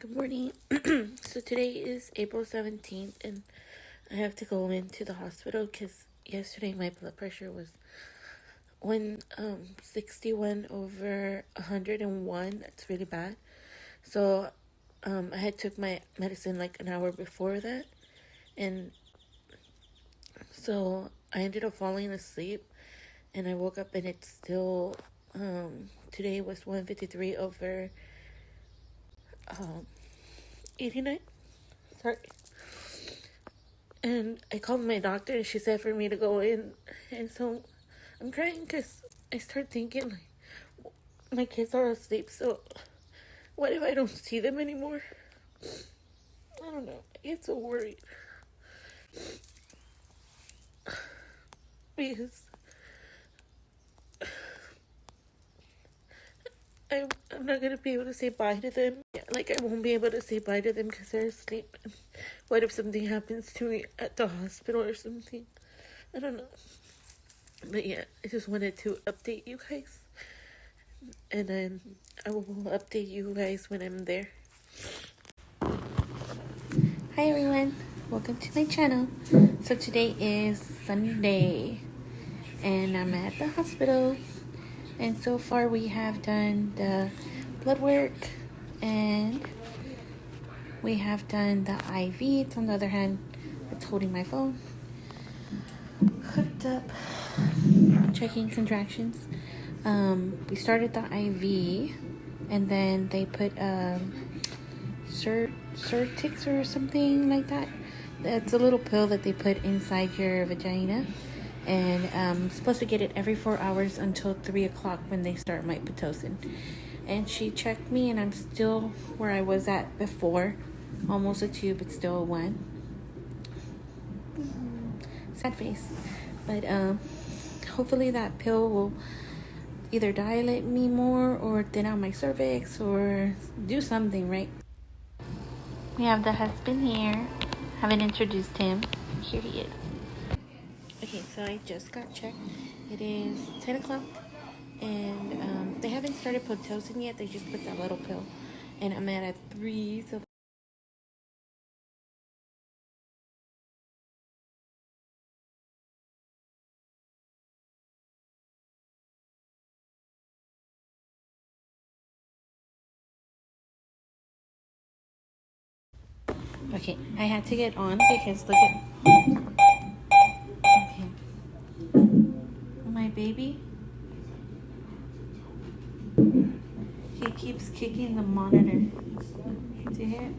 Good morning. So today is April 17th, and I have to go into the hospital because yesterday my blood pressure was 161 over 101. That's really bad. So I had took my medicine like an hour before that, and so I ended up falling asleep, and I woke up and it's still today was 153 over 89. Sorry. And I called my doctor and she said for me to go in. And so I'm crying because I start thinking, like, my kids are asleep. So what if I don't see them anymore? I don't know. I get so worried. Because I'm not going to be able to say bye to them. Like, I won't be able to say bye to them because they're asleep. What if something happens to me at the hospital or something? I don't know. But yeah, I just wanted to update you guys. And then I will update you guys when I'm there. Hi everyone, welcome to my channel. So today is Sunday and I'm at the hospital, and so far we have done the blood work and we have done the IV. It's on the other hand, it's holding my phone. Hooked up, checking contractions. We started the IV and then they put Certix or something like that. It's a little pill that they put inside your vagina, and I'm supposed to get it every 4 hours until 3 o'clock when they start my Pitocin. And she checked me, and I'm still where I was at before, almost a 2, but still a 1. Sad face, but hopefully that pill will either dilate me more or thin out my cervix or do something, right? We have the husband here. Haven't introduced him. Here he is. Okay, so I just got checked. It is 10 o'clock, and they haven't started Pitocin yet. They just put that little pill, and I'm at a 3. So okay, I had to get on because look at okay, my baby. He keeps kicking the monitor. Do you hear it?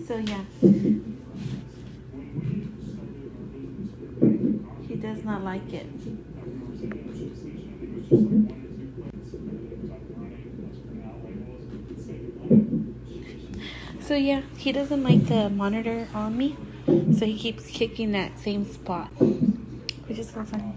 So yeah, he does not like it. So yeah, he doesn't like the monitor on me, so he keeps kicking that same spot, which is so funny.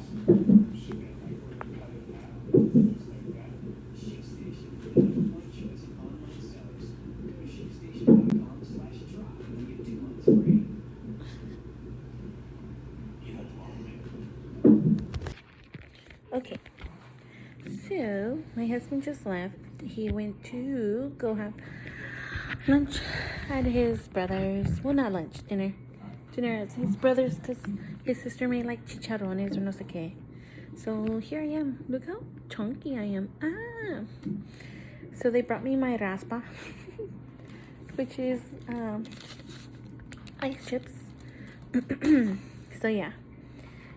Okay, so my husband just left. He went to go have lunch at his brother's. Well, not lunch, dinner. Dinner at his brother's because his sister made like chicharrones or no sé qué. So here I am. Look how chunky I am. Ah. So they brought me my raspa, which is ice chips. So yeah.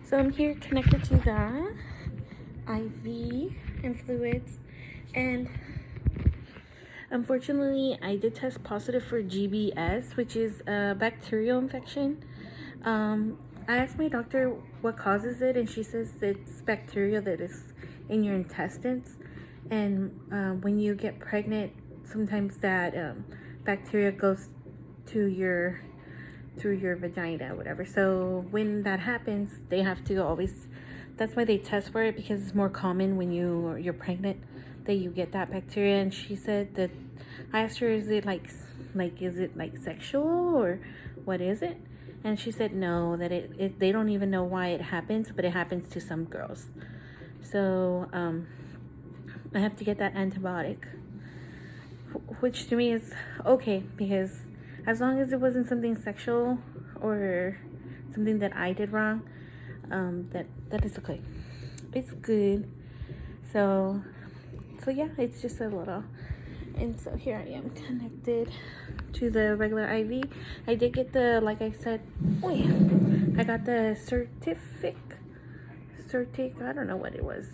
So I'm here connected to the IV and fluids, and unfortunately I did test positive for GBS, which is a bacterial infection. I asked my doctor what causes it, and she says it's bacteria that is in your intestines, and when you get pregnant, sometimes that bacteria goes to your through your vagina, whatever. So when that happens, they have to always. That's why they test for it, because it's more common when you're pregnant that you get that bacteria. And she said that I asked her, is it like is it like sexual or what is it? And she said no, that it they don't even know why it happens, but it happens to some girls. So I have to get that antibiotic, which to me is okay, because as long as it wasn't something sexual or something that I did wrong, that is okay. It's good. So yeah, it's just a little. And so here I am connected to the regular IV. I did get the, like I said, I got the I don't know what it was.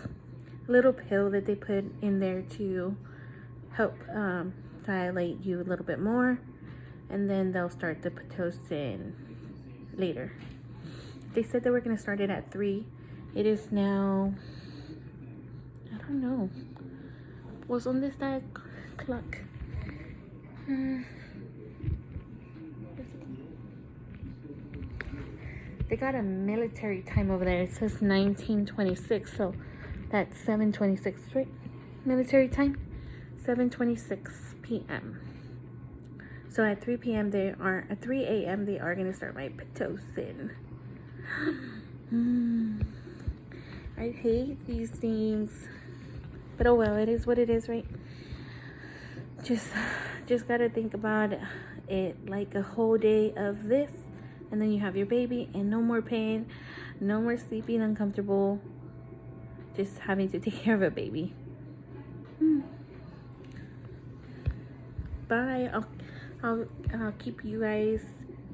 Little pill that they put in there to help dilate you a little bit more. And then they'll start the Pitocin later. They said they were going to start it at 3. It is now, I don't know. What's on this clock? They got a military time over there. It says 1926, so that's 7:26, right? Military time, 7:26 p.m. So at 3 p.m. at 3 a.m. they are gonna start my Pitocin. I hate these things, but oh well, it is what it is, right? Just gotta think about it like a whole day of this, and then you have your baby, and no more pain, no more sleeping uncomfortable, just having to take care of a baby. Bye. I'll keep you guys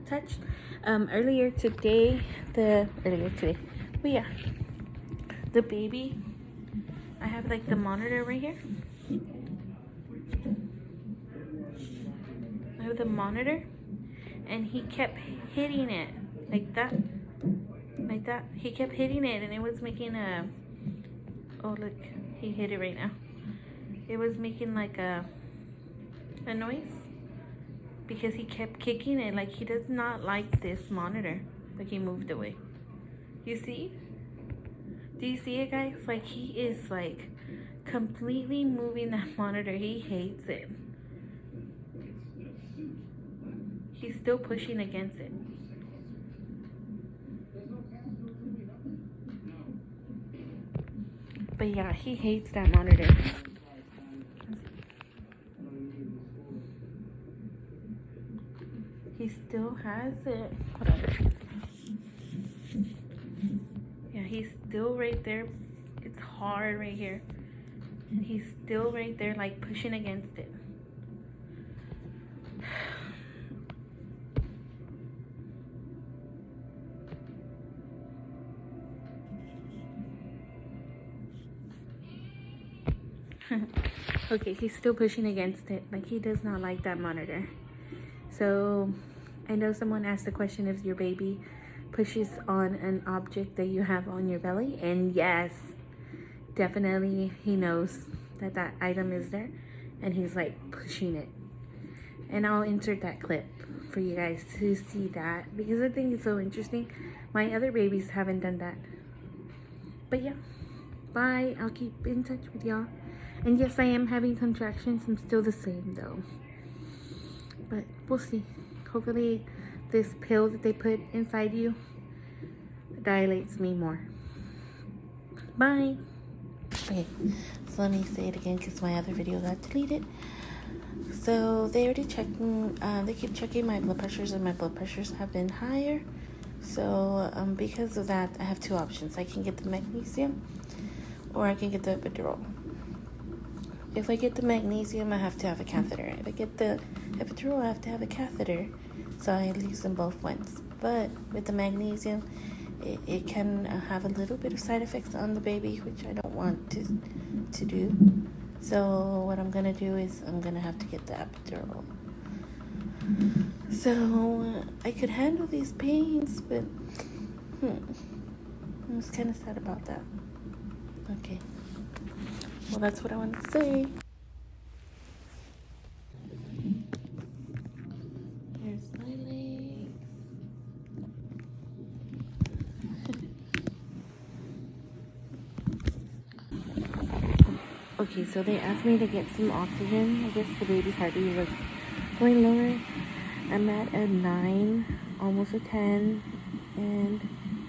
touched. Earlier today, but yeah, the baby, I have like the monitor right here. I have the monitor, and he kept hitting it like that. He kept hitting it, and it was making a, oh look, he hit it right now. It was making like a noise because he kept kicking it. Like, he does not like this monitor. Like, he moved away. You see? Do you see it, guys? Like, he is like completely moving that monitor. He hates it. He's still pushing against it. But yeah, he hates that monitor. He still has it. Hold on. Yeah, he's still right there. It's hard right here. And he's still right there, like pushing against it. Okay, he's still pushing against it. Like, he does not like that monitor. So I know someone asked the question if your baby pushes on an object that you have on your belly, and yes, definitely he knows that that item is there, and he's like pushing it. And I'll insert that clip for you guys to see that, because I think it's so interesting. My other babies haven't done that. But yeah, bye. I'll keep in touch with y'all. And yes, I am having contractions. I'm still the same though. But we'll see. Hopefully this pill that they put inside you dilates me more. Bye. Okay, so let me say it again because my other video got deleted. So they already checking, they keep checking my blood pressures, and my blood pressures have been higher. So because of that, I have 2 options. I can get the magnesium, or I can get the epidural. If I get the magnesium, I have to have a catheter. If I get the epidural, I have to have a catheter. So I use them both once. But with the magnesium, it can have a little bit of side effects on the baby, which I don't want to do. So what I'm going to do is I'm going to have to get the epidural. So I could handle these pains, but I was kind of sad about that. Okay. Well, that's what I want to say. Here's my legs. Okay, so they asked me to get some oxygen. I guess the baby's heartbeat was going lower. I'm at a 9, almost a 10, and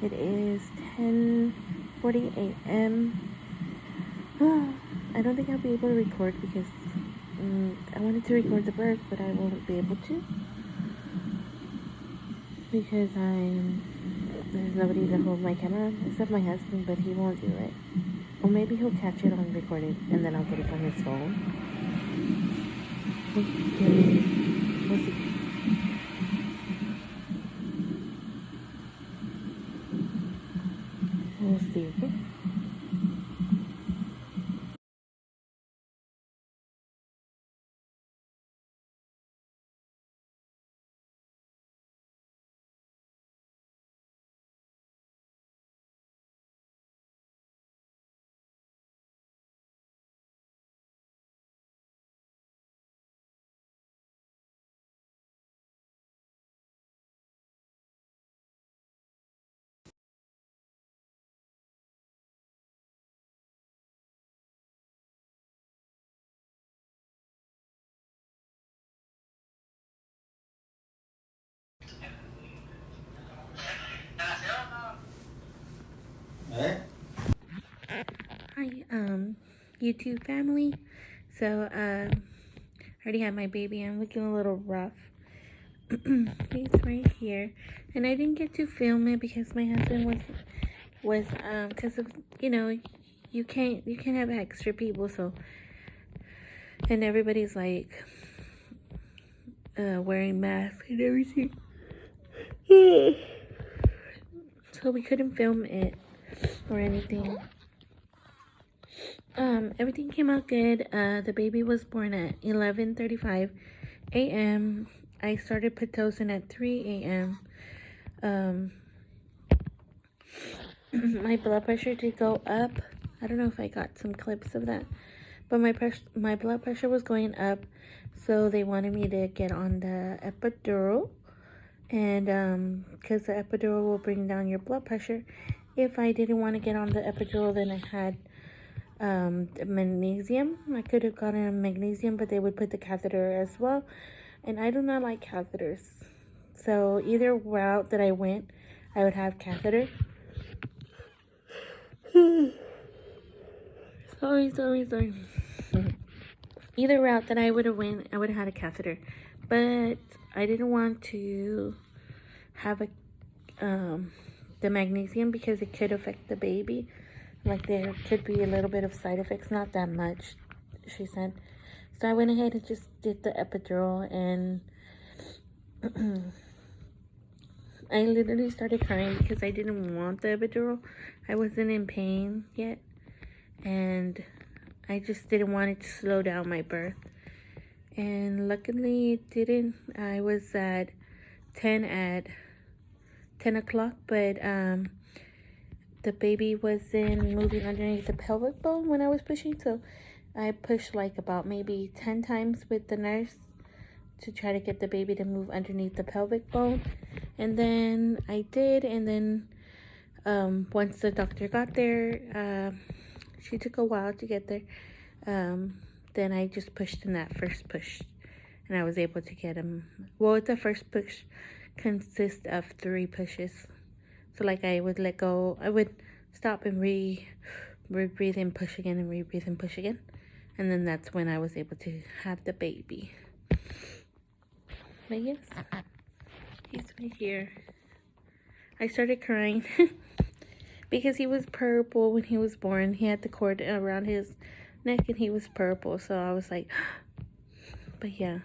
it is 10:40 a.m. I don't think I'll be able to record because I wanted to record the birth, but I won't be able to because there's nobody to hold my camera except my husband, but he won't do it. Or maybe he'll catch it on recorded and then I'll get it from his phone. We'll see. We'll see, okay? Hi, YouTube family. So, I already have my baby. I'm looking a little rough. He's right here, and I didn't get to film it because my husband was because of you can't have extra people, so and everybody's like wearing masks and everything, so we couldn't film it or anything. Everything came out good. The baby was born at 11:35 a.m. I started Pitocin at 3 a.m. My blood pressure did go up. I don't know if I got some clips of that, but my blood pressure was going up, so they wanted me to get on the epidural, and because the epidural will bring down your blood pressure. If I didn't want to get on the epidural, then I had magnesium. I could have gotten a magnesium, but they would put the catheter as well, and I do not like catheters. So either route that I went, I would have catheter. sorry. Either route that I would have went, I would have had a catheter, but I didn't want to have the magnesium because it could affect the baby. Like there could be a little bit of side effects, not that much, she said. So I went ahead and just did the epidural, and I literally started crying because I didn't want the epidural. I wasn't in pain yet, and I just didn't want it to slow down my birth. And luckily it didn't. I was at 10 o'clock, but the baby wasn't moving underneath the pelvic bone when I was pushing, so I pushed like about maybe 10 times with the nurse to try to get the baby to move underneath the pelvic bone. And then I did, and then once the doctor got there, she took a while to get there. Then I just pushed in that first push, and I was able to get him. Well, the first push consists of 3 pushes. So like I would let go, I would stop and re-breathe and push again, and re-breathe and push again. And then that's when I was able to have the baby. But yes, he's right here. I started crying because he was purple when he was born. He had the cord around his neck and he was purple. So I was like, but yeah,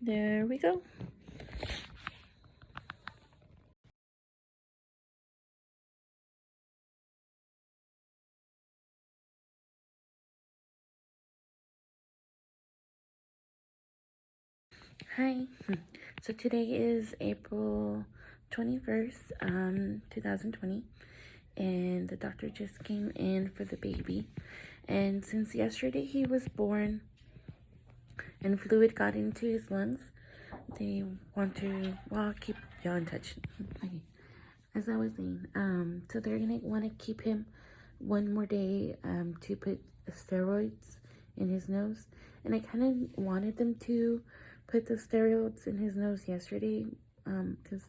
there we go. Hi. So today is April 21st, 2020, and the doctor just came in for the baby. And since yesterday he was born and fluid got into his lungs, they want to, well, I'll keep y'all in touch. Okay. As I was saying, so they're gonna want to keep him one more day to put steroids in his nose. And I kind of wanted them to put the steroids in his nose yesterday because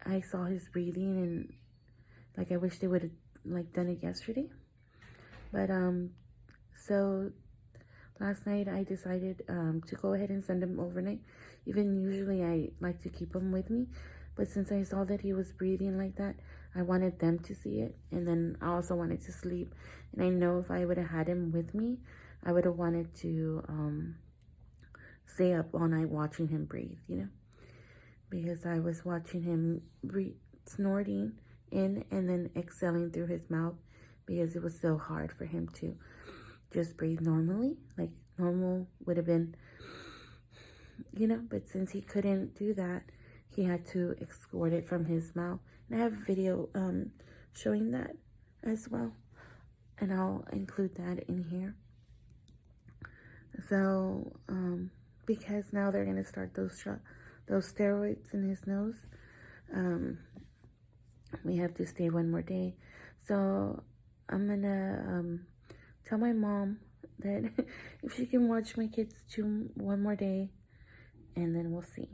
I saw his breathing, and like I wish they would have like done it yesterday. But so last night I decided to go ahead and send him overnight. Even usually I like to keep him with me, but since I saw that he was breathing like that, I wanted them to see it, and then I also wanted to sleep. And I know if I would have had him with me, I would have wanted to stay up all night watching him breathe, you know, because I was watching him breathe, snorting in and then exhaling through his mouth, because it was so hard for him to just breathe normally. Like normal would have been, you know, but since he couldn't do that, he had to extort it from his mouth. And I have a video showing that as well, and I'll include that in here. So because now they're gonna start those steroids in his nose, we have to stay one more day. So I'm gonna tell my mom that if she can watch my kids one more day, and then we'll see.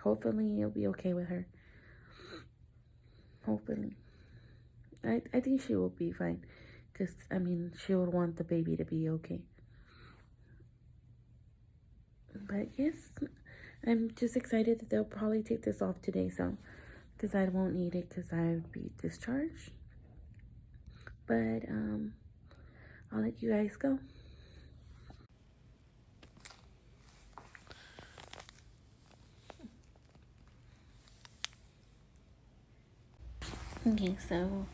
Hopefully it'll be okay with her. Hopefully. I think she will be fine, because I mean she would want the baby to be okay. But yes, I'm just excited that they'll probably take this off today, so because I won't need it because I would be discharged. But I'll let you guys go. Okay, so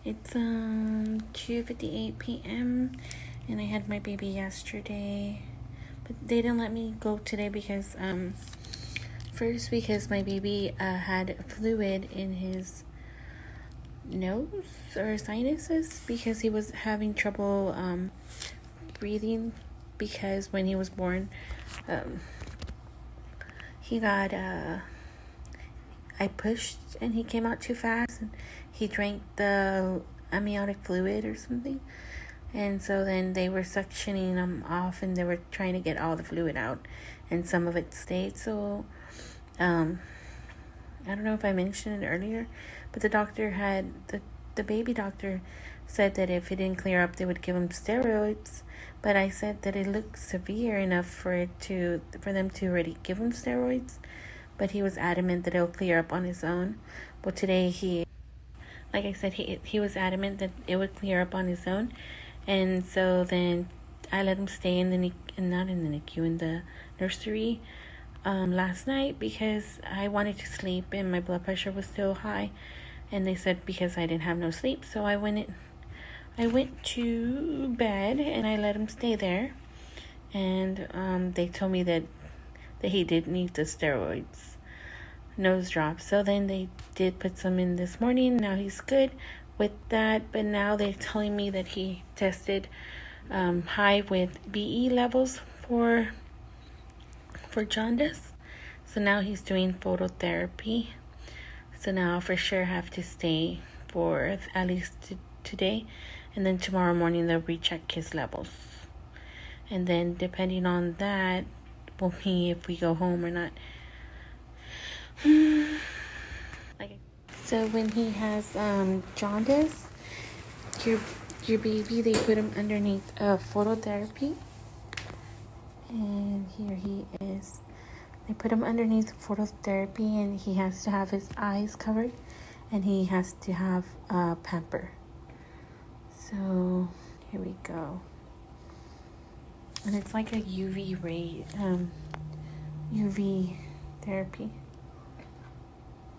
it's 2:58 p.m. and I had my baby yesterday, but they didn't let me go today because first because my baby had fluid in his nose or sinuses, because he was having trouble breathing, because when he was born he got I pushed and he came out too fast, and he drank the amniotic fluid or something, and so then they were suctioning him off and they were trying to get all the fluid out, and some of it stayed. So I don't know if I mentioned it earlier, but the doctor had the baby doctor said that if it didn't clear up, they would give him steroids. But I said that it looked severe enough for them to already give him steroids. But he was adamant that it'll clear up on his own. But today like I said, he was adamant that it would clear up on his own, and so then I let him stay in the not in the NICU, in the nursery last night, because I wanted to sleep and my blood pressure was still high, and they said because I didn't have no sleep, so I went to bed and I let him stay there, and they told me that he did need the steroids, nose drops. So then they did put some in this morning. Now he's good with that, but now they're telling me that he tested high with BE levels for jaundice. So now he's doing phototherapy. So now I'll for sure have to stay for at least today, and then tomorrow morning they'll recheck his levels, and then depending on that will be if we go home or not. So when he has jaundice, your baby, they put him underneath phototherapy, and here he is. They put him underneath phototherapy, and he has to have his eyes covered, and he has to have a pamper. So here we go. And it's like a UV ray, UV therapy.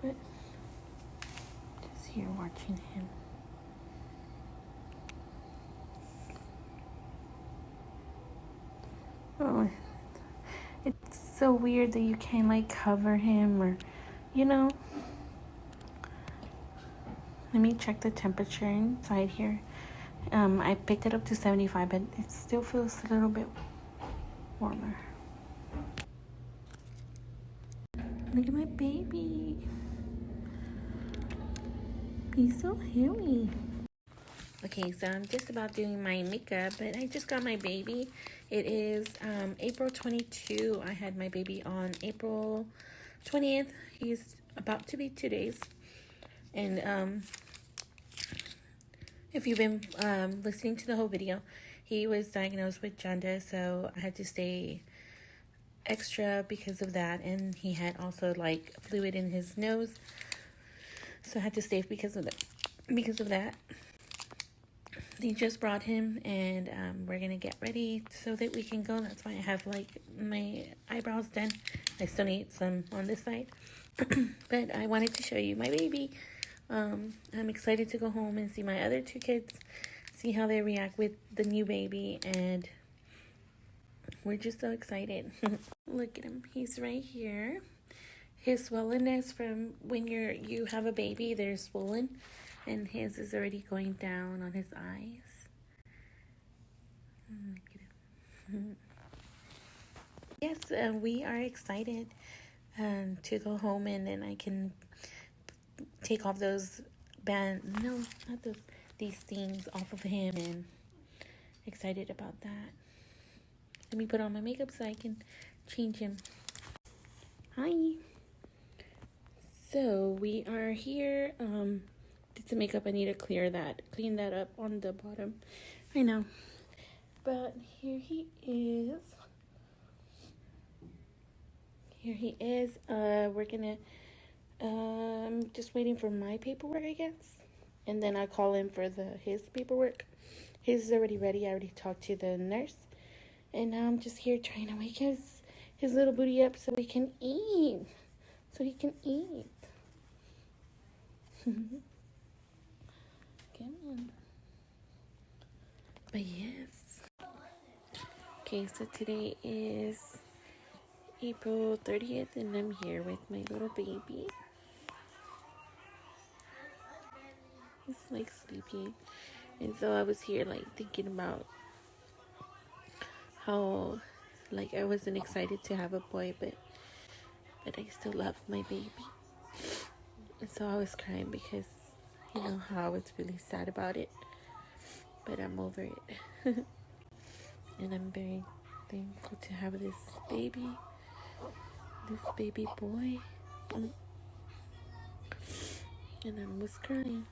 But just here watching him. Oh, it's so weird that you can't like cover him, or, you know. Let me check the temperature inside here. I picked it up to 75, but it still feels a little bit warmer. Look at my baby. He's so hairy. Okay, so I'm just about doing my makeup, but I just got my baby. It is April 22. I had my baby on April 20th. He's about to be 2 days. And If you've been listening to the whole video, he was diagnosed with jaundice, so I had to stay extra because of that, and he had also like fluid in his nose, so I had to stay because of that. They just brought him, and we're gonna get ready so that we can go. That's why I have like my eyebrows done. I still need some on this side. But I wanted to show you my baby. I'm excited to go home and see my other two kids, see how they react with the new baby, and we're just so excited. Look at him, he's right here. His swollenness from when you have a baby, they're swollen, and his is already going down on his eyes. Look at him. Yes, we are excited to go home, and then I can take off those these things off of him, and excited about that. Let me put on my makeup so I can change him. Hi. So we are here. Did some makeup. I need to clean that up on the bottom. I know. But here he is. We're gonna just waiting for my paperwork, I guess. And then I'll call him for his paperwork. His is already ready. I already talked to the nurse. And now I'm just here trying to wake his little booty up so he can eat. Come on. But yes. Okay, so today is April 30th, and I'm here with my little baby. He's like sleeping. And so I was here like thinking about how like I wasn't excited to have a boy, but I still love my baby. And so I was crying because you know how I was really sad about it. But I'm over it. And I'm very thankful to have this baby boy. And I was crying.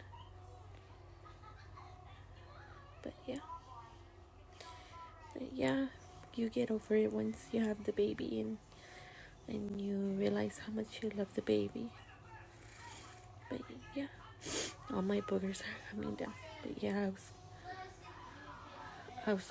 But yeah, you get over it once you have the baby, and you realize how much you love the baby. But yeah, all my boogers are coming down. But yeah, I was